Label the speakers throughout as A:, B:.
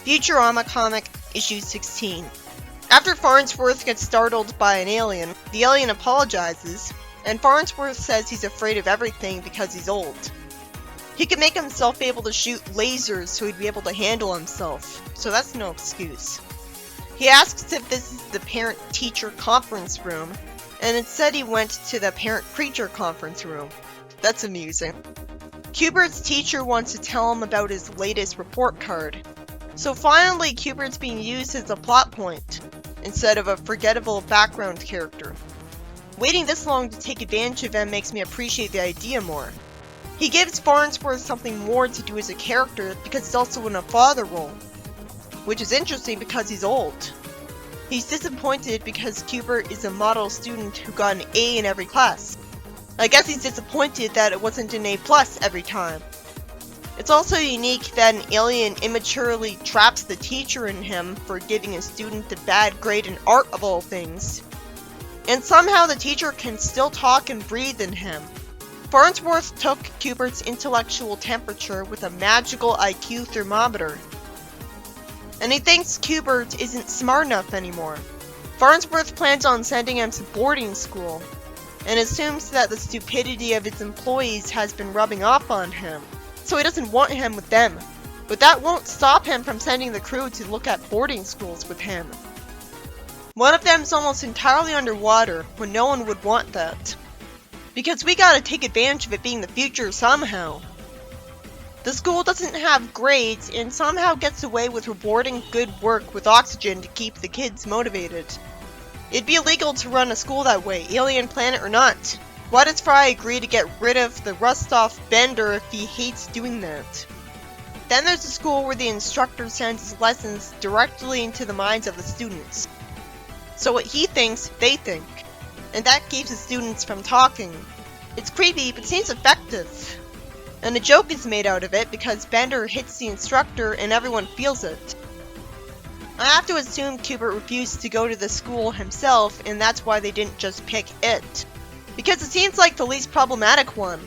A: Futurama comic issue 16. After Farnsworth gets startled by an alien, the alien apologizes, and Farnsworth says he's afraid of everything because he's old. He can make himself able to shoot lasers so he'd be able to handle himself, so that's no excuse. He asks if this is the parent-teacher conference room, and instead he went to the parent-creature conference room. That's amusing. Cubert's teacher wants to tell him about his latest report card. So finally, Cubert's being used as a plot point, instead of a forgettable background character. Waiting this long to take advantage of him makes me appreciate the idea more. He gives Farnsworth something more to do as a character because he's also in a father role, which is interesting because he's old. He's disappointed because Cubert is a model student who got an A in every class. I guess he's disappointed that it wasn't an A+ every time. It's also unique that an alien immaturely traps the teacher in him for giving a student a bad grade in art of all things. And somehow the teacher can still talk and breathe in him. Farnsworth took Cubert's intellectual temperature with a magical IQ thermometer. And he thinks Cubert isn't smart enough anymore. Farnsworth plans on sending him to boarding school, and assumes that the stupidity of his employees has been rubbing off on him, so he doesn't want him with them. But that won't stop him from sending the crew to look at boarding schools with him. One of them's almost entirely underwater, when no one would want that. Because we gotta take advantage of it being the future somehow. The school doesn't have grades, and somehow gets away with rewarding good work with oxygen to keep the kids motivated. It'd be illegal to run a school that way, alien planet or not. Why does Fry agree to get rid of the rust-off Bender if he hates doing that? Then there's a school where the instructor sends his lessons directly into the minds of the students. So what he thinks, they think. And that keeps the students from talking. It's creepy, but seems effective. And a joke is made out of it because Bender hits the instructor and everyone feels it. I have to assume Cubert refused to go to the school himself, and that's why they didn't just pick it. Because it seems like the least problematic one.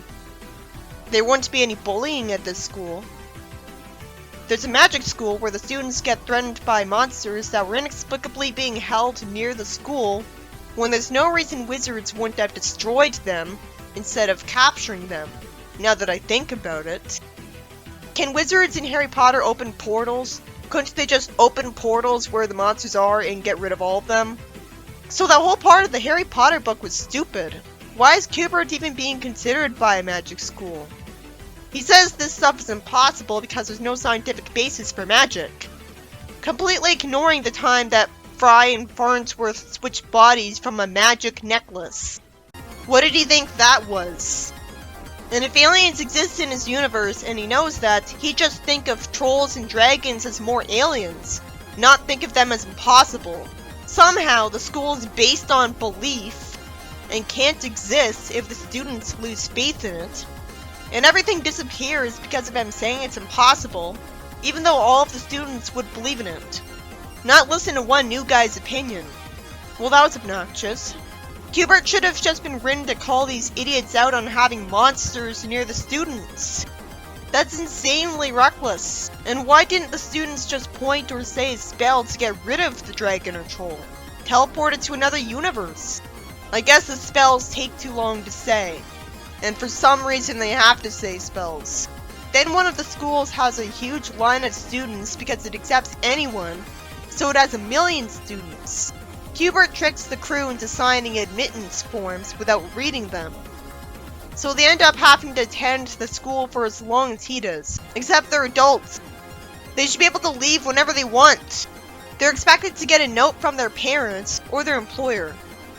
A: There wouldn't be any bullying at this school. There's a magic school where the students get threatened by monsters that were inexplicably being held near the school, when there's no reason wizards wouldn't have destroyed them instead of capturing them, now that I think about it. Can wizards in Harry Potter open portals? Couldn't they just open portals where the monsters are and get rid of all of them? So that whole part of the Harry Potter book was stupid. Why is Cubert even being considered by a magic school? He says this stuff is impossible because there's no scientific basis for magic, completely ignoring the time that Fry and Farnsworth switched bodies from a magic necklace. What did he think that was? And if aliens exist in his universe and he knows that, he'd just think of trolls and dragons as more aliens, not think of them as impossible. Somehow, the school is based on belief and can't exist if the students lose faith in it. And everything disappears because of him saying it's impossible, even though all of the students would believe in it. Not listen to one new guy's opinion. Well, that was obnoxious. Cubert should have just been written to call these idiots out on having monsters near the students. That's insanely reckless. And why didn't the students just point or say a spell to get rid of the dragon or troll? Teleport it to another universe. I guess the spells take too long to say. And for some reason they have to say spells. Then one of the schools has a huge line of students because it accepts anyone, so it has 1 million students. Cubert tricks the crew into signing admittance forms without reading them. So they end up having to attend the school for as long as he does. Except they're adults. They should be able to leave whenever they want. They're expected to get a note from their parents or their employer.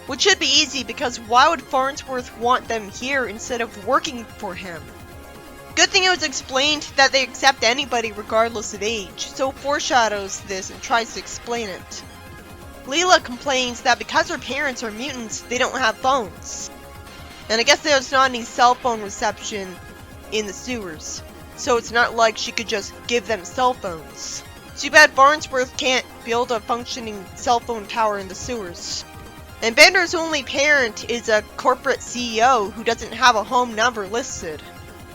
A: Which should be easy because why would Farnsworth want them here instead of working for him? Good thing it was explained that they accept anybody regardless of age, so foreshadows this and tries to explain it. Leela complains that because her parents are mutants, they don't have phones. And I guess there's not any cell phone reception in the sewers, so it's not like she could just give them cell phones. Too bad Farnsworth can't build a functioning cell phone tower in the sewers. And Bender's only parent is a corporate CEO who doesn't have a home number listed.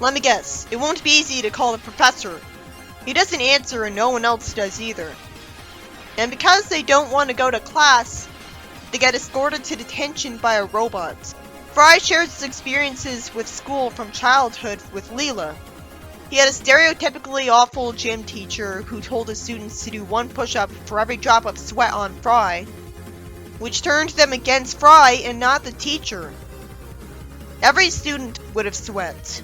A: Let me guess, it won't be easy to call the professor. He doesn't answer and no one else does either. And because they don't want to go to class, they get escorted to detention by a robot. Fry shares his experiences with school from childhood with Leela. He had a stereotypically awful gym teacher who told his students to do 1 push-up for every drop of sweat on Fry, which turned them against Fry and not the teacher. Every student would have sweat.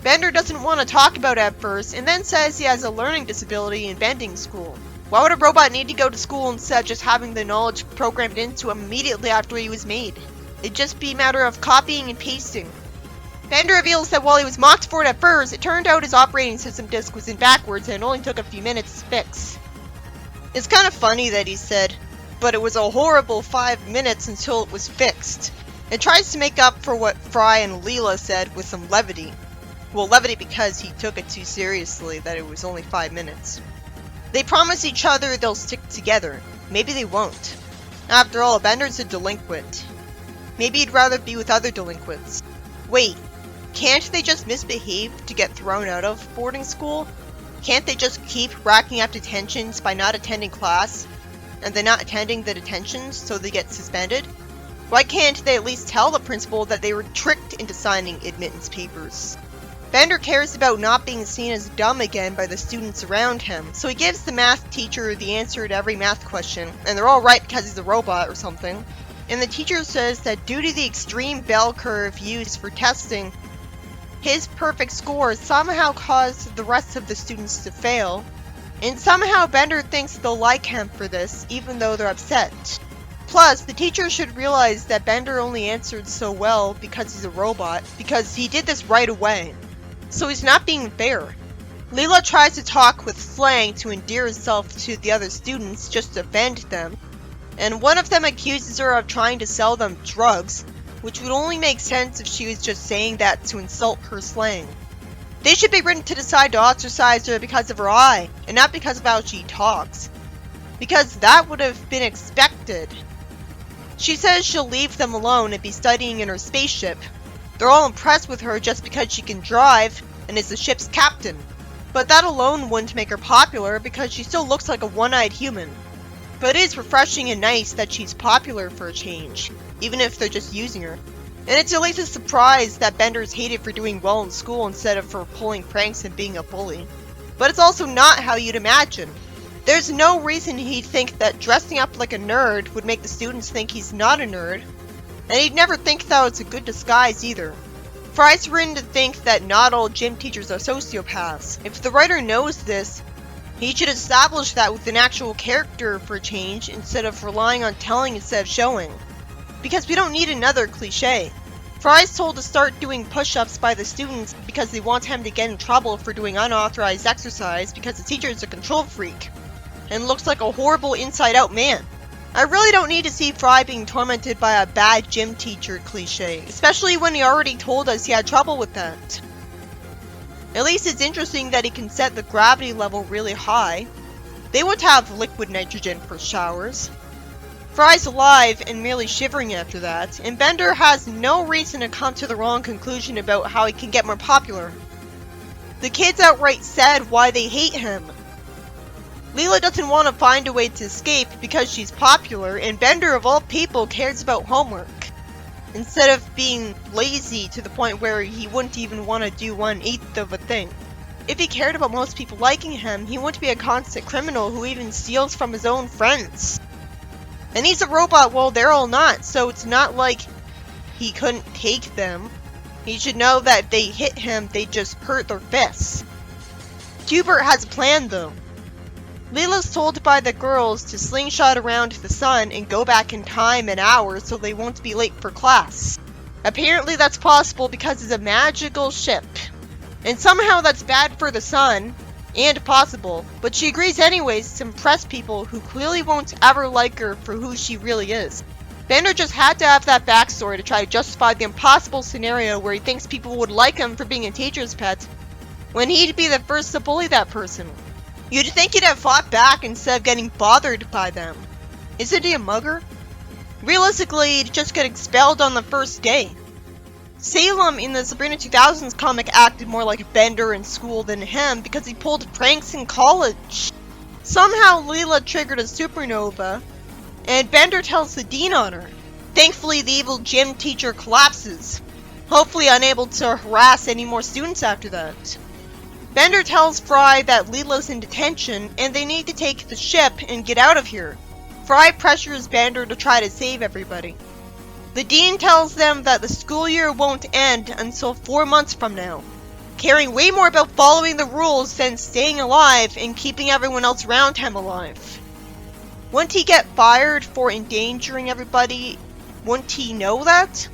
A: Bender doesn't want to talk about it at first, and then says he has a learning disability in bending school. Why would a robot need to go to school instead of just having the knowledge programmed into him immediately after he was made? It'd just be a matter of copying and pasting. Bender reveals that while he was mocked for it at first, it turned out his operating system disk was in backwards and it only took a few minutes to fix. It's kind of funny that he said, but it was a horrible 5 minutes until it was fixed. It tries to make up for what Fry and Leela said with some levity. Well, levity because he took it too seriously that it was only 5 minutes. They promise each other they'll stick together. Maybe they won't. After all, Bender's a delinquent. Maybe he'd rather be with other delinquents. Wait, can't they just misbehave to get thrown out of boarding school? Can't they just keep racking up detentions by not attending class, and then not attending the detentions so they get suspended? Why can't they at least tell the principal that they were tricked into signing admittance papers? Bender cares about not being seen as dumb again by the students around him, so he gives the math teacher the answer to every math question, and they're all right because he's a robot or something. And the teacher says that due to the extreme bell curve used for testing, his perfect score somehow caused the rest of the students to fail, and somehow Bender thinks they'll like him for this, even though they're upset. Plus, the teacher should realize that Bender only answered so well because he's a robot, because he did this right away. So he's not being fair. Leela tries to talk with slang to endear herself to the other students just to offend them, and one of them accuses her of trying to sell them drugs, which would only make sense if she was just saying that to insult her slang. They should be written to decide to ostracize her because of her eye, and not because of how she talks. Because that would have been expected. She says she'll leave them alone and be studying in her spaceship. They're all impressed with her just because she can drive and is the ship's captain. But that alone wouldn't make her popular because she still looks like a one-eyed human. But it is refreshing and nice that she's popular for a change, even if they're just using her. And it's at least a surprise that Bender's hated for doing well in school instead of for pulling pranks and being a bully. But it's also not how you'd imagine. There's no reason he'd think that dressing up like a nerd would make the students think he's not a nerd. And he'd never think that it's a good disguise either. Fry's written to think that not all gym teachers are sociopaths. If the writer knows this, he should establish that with an actual character for a change instead of relying on telling instead of showing. Because we don't need another cliche. Fry's told to start doing push-ups by the students because they want him to get in trouble for doing unauthorized exercise because the teacher is a control freak and looks like a horrible inside-out man. I really don't need to see Fry being tormented by a bad gym teacher cliche, especially when he already told us he had trouble with that. At least it's interesting that he can set the gravity level really high. They would have liquid nitrogen for showers. Fry's alive and merely shivering after that, and Bender has no reason to come to the wrong conclusion about how he can get more popular. The kids outright said why they hate him. Leela doesn't want to find a way to escape because she's popular, and Bender of all people cares about homework, instead of being lazy to the point where he wouldn't even want to do 1/8 of a thing. If he cared about most people liking him, he wouldn't be a constant criminal who even steals from his own friends. And he's a robot while they're all not, so it's not like he couldn't take them. He should know that if they hit him, they just hurt their fists. Hubert has a plan though. Leela's told by the girls to slingshot around the sun and go back in time an hour so they won't be late for class. Apparently that's possible because it's a magical ship. And somehow that's bad for the sun, and possible, but she agrees anyways to impress people who clearly won't ever like her for who she really is. Bender just had to have that backstory to try to justify the impossible scenario where he thinks people would like him for being a teacher's pet, when he'd be the first to bully that person. You'd think he'd have fought back instead of getting bothered by them. Isn't he a mugger? Realistically, he'd just get expelled on the first day. Salem in the Sabrina 2000s comic acted more like Bender in school than him because he pulled pranks in college. Somehow Leela triggered a supernova, and Bender tells the dean on her. Thankfully, the evil gym teacher collapses, hopefully unable to harass any more students after that. Bender tells Fry that Leela's in detention and they need to take the ship and get out of here. Fry pressures Bender to try to save everybody. The dean tells them that the school year won't end until 4 months from now, caring way more about following the rules than staying alive and keeping everyone else around him alive. Wouldn't he get fired for endangering everybody? Wouldn't he know that?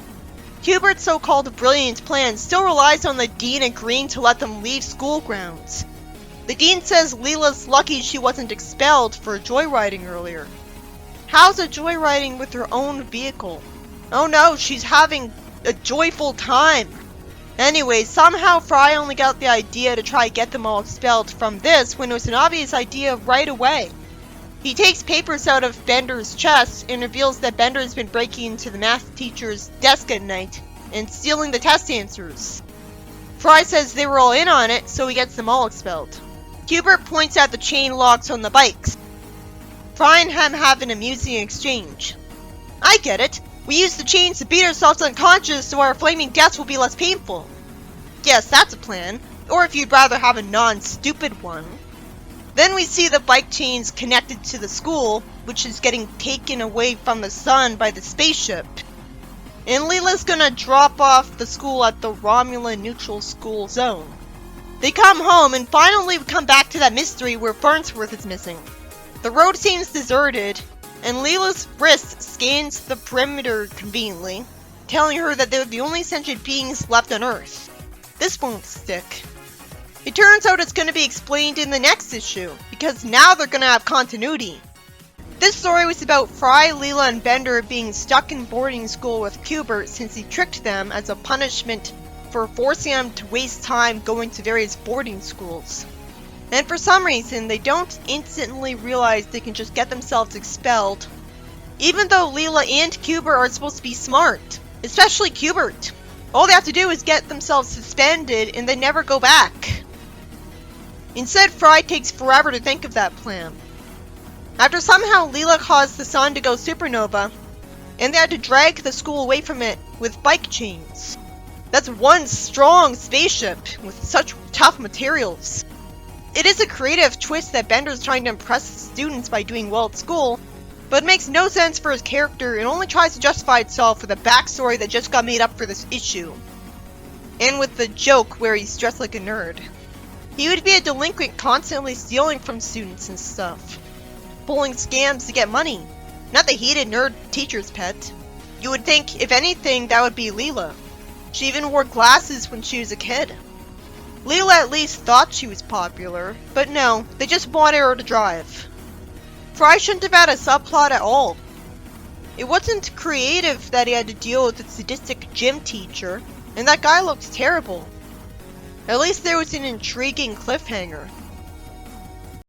A: Hubert's so-called brilliant plan still relies on the dean agreeing to let them leave school grounds. The dean says Leela's lucky she wasn't expelled for joyriding earlier. How's a joyriding with her own vehicle? Oh no, she's having a joyful time. Anyway, somehow Fry only got the idea to try to get them all expelled from this when it was an obvious idea right away. He takes papers out of Bender's chest and reveals that Bender has been breaking into the math teacher's desk at night and stealing the test answers. Fry says they were all in on it, so he gets them all expelled. Hubert points out the chain locks on the bikes. Fry and him have an amusing exchange. I get it. We use the chains to beat ourselves unconscious so our flaming deaths will be less painful. Yes, that's a plan. Or if you'd rather have a non-stupid one. Then we see the bike chains connected to the school, which is getting taken away from the sun by the spaceship. And Leela's gonna drop off the school at the Romulan Neutral School Zone. They come home and finally come back to that mystery where Farnsworth is missing. The road seems deserted, and Leela's wrist scans the perimeter conveniently, telling her that they're the only sentient beings left on Earth. This won't stick. It turns out it's going to be explained in the next issue, because now they're going to have continuity. This story was about Fry, Leela, and Bender being stuck in boarding school with Hubert since he tricked them as a punishment for forcing them to waste time going to various boarding schools. And for some reason, they don't instantly realize they can just get themselves expelled, even though Leela and Hubert are supposed to be smart, especially Hubert. All they have to do is get themselves suspended and they never go back. Instead, Fry takes forever to think of that plan. After somehow Leela caused the sun to go supernova, and they had to drag the school away from it with bike chains. That's one strong spaceship with such tough materials. It is a creative twist that Bender's trying to impress the students by doing well at school, but it makes no sense for his character and only tries to justify itself with a backstory that just got made up for this issue. And with the joke where he's dressed like a nerd. He would be a delinquent constantly stealing from students and stuff. Pulling scams to get money. Not the hated nerd teacher's pet. You would think, if anything, that would be Leela. She even wore glasses when she was a kid. Leela at least thought she was popular, but no, they just wanted her to drive. Fry shouldn't have had a subplot at all. It wasn't creative that he had to deal with a sadistic gym teacher, and that guy looked terrible. At least there was an intriguing cliffhanger.